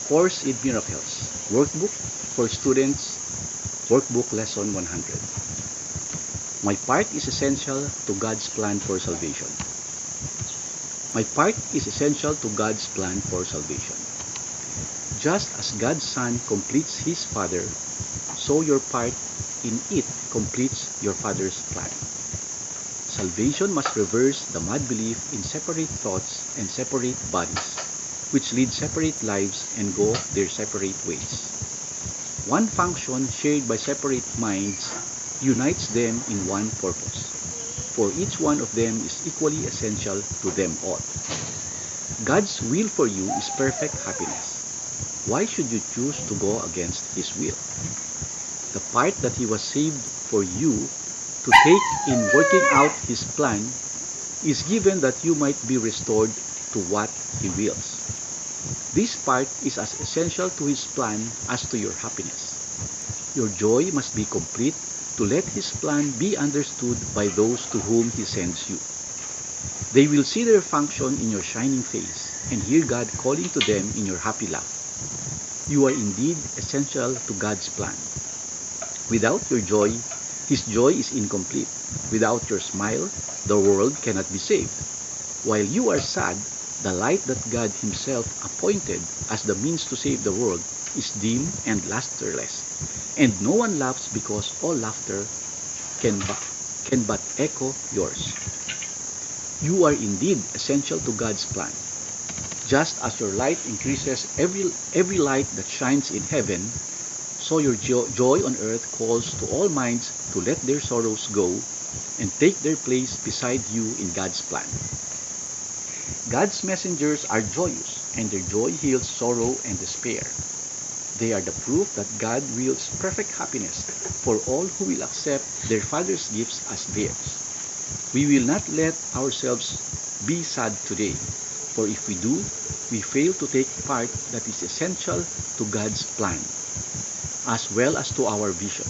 Course in Miracles, Workbook for Students, Workbook Lesson 100. My part is essential to God's plan for salvation. My part is essential to God's plan for salvation. Just as God's Son completes His Father, so your part in it completes your Father's plan. Salvation must reverse the mad belief in separate thoughts and separate bodies, which lead separate lives and go their separate ways. One function shared by separate minds unites them in one purpose, for each one of them is equally essential to them all. God's will for you is perfect happiness. Why should you choose to go against His will? The part that He was saved for you to take in working out His plan is given that you might be restored to what He wills. This part is as essential to His plan as to your happiness. Your joy must be complete to let His plan be understood by those to whom He sends you. They will see their function in your shining face and hear God calling to them in your happy laugh. You are indeed essential to God's plan. Without your joy, His joy is incomplete. Without your smile, the world cannot be saved. While you are sad, the light that God Himself appointed as the means to save the world is dim and lusterless, and no one laughs because all laughter can but echo yours. You are indeed essential to God's plan. Just as your light increases every light that shines in heaven, so your joy on earth calls to all minds to let their sorrows go and take their place beside you in God's plan. God's messengers are joyous, and their joy heals sorrow and despair. They are the proof that God wills perfect happiness for all who will accept their Father's gifts as theirs. We will not let ourselves be sad today, for if we do, we fail to take part that is essential to God's plan, as well as to our vision.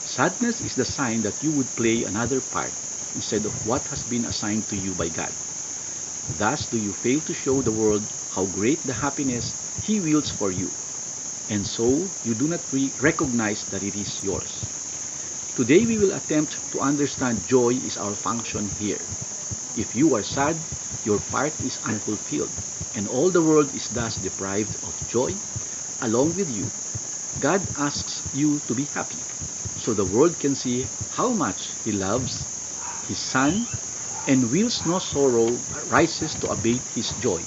Sadness is the sign that you would play another part instead of what has been assigned to you by God. Thus do you fail to show the world how great the happiness He wills for you, and so you do not recognize that it is yours. Today we will attempt to understand joy is our function here. If you are sad, your part is unfulfilled, and all the world is thus deprived of joy along with you. God asks you to be happy, so the world can see how much He loves His Son and wills no sorrow rises to abate His joy.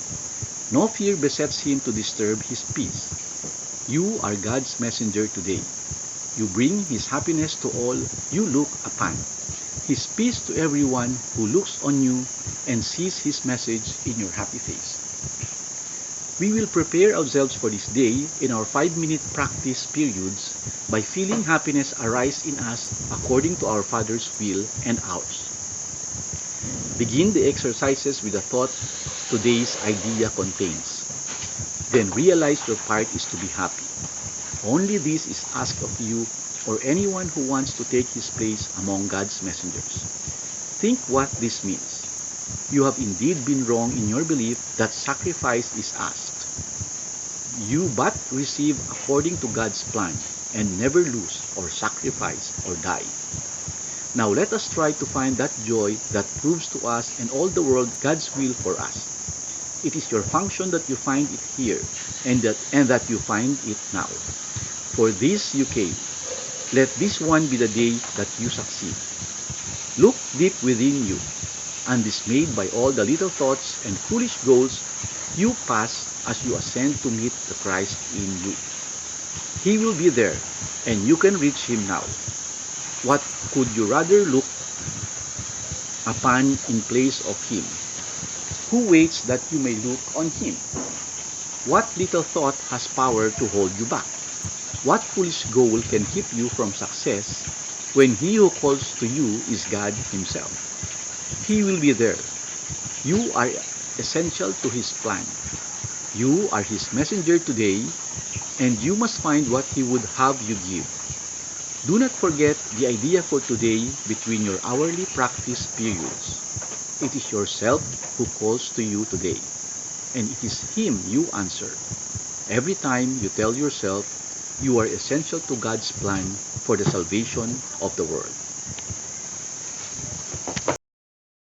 No fear besets Him to disturb His peace. You are God's messenger today. You bring His happiness to all you look upon, His peace to everyone who looks on you and sees His message in your happy face. We will prepare ourselves for this day in our 5-minute practice periods by feeling happiness arise in us according to our Father's will and ours. Begin the exercises with the thought today's idea contains. Then realize your part is to be happy. Only this is asked of you or anyone who wants to take his place among God's messengers. Think what this means. You have indeed been wrong in your belief that sacrifice is asked. You but receive according to God's plan and never lose or sacrifice or die. Now let us try to find that joy that proves to us and all the world God's will for us. It is your function that you find it here and that you find it now. For this you came. Let this one be the day that you succeed. Look deep within you, undismayed by all the little thoughts and foolish goals you pass as you ascend to meet the Christ in you. He will be there, and you can reach Him now. What could you rather look upon in place of Him? Who waits that you may look on Him? What little thought has power to hold you back? What foolish goal can keep you from success when He who calls to you is God Himself? He will be there. You are essential to His plan. You are His messenger today, and you must find what He would have you give. Do not forget the idea for today between your hourly practice periods. It is yourself who calls to you today, and it is Him you answer. Every time you tell yourself you are essential to God's plan for the salvation of the world.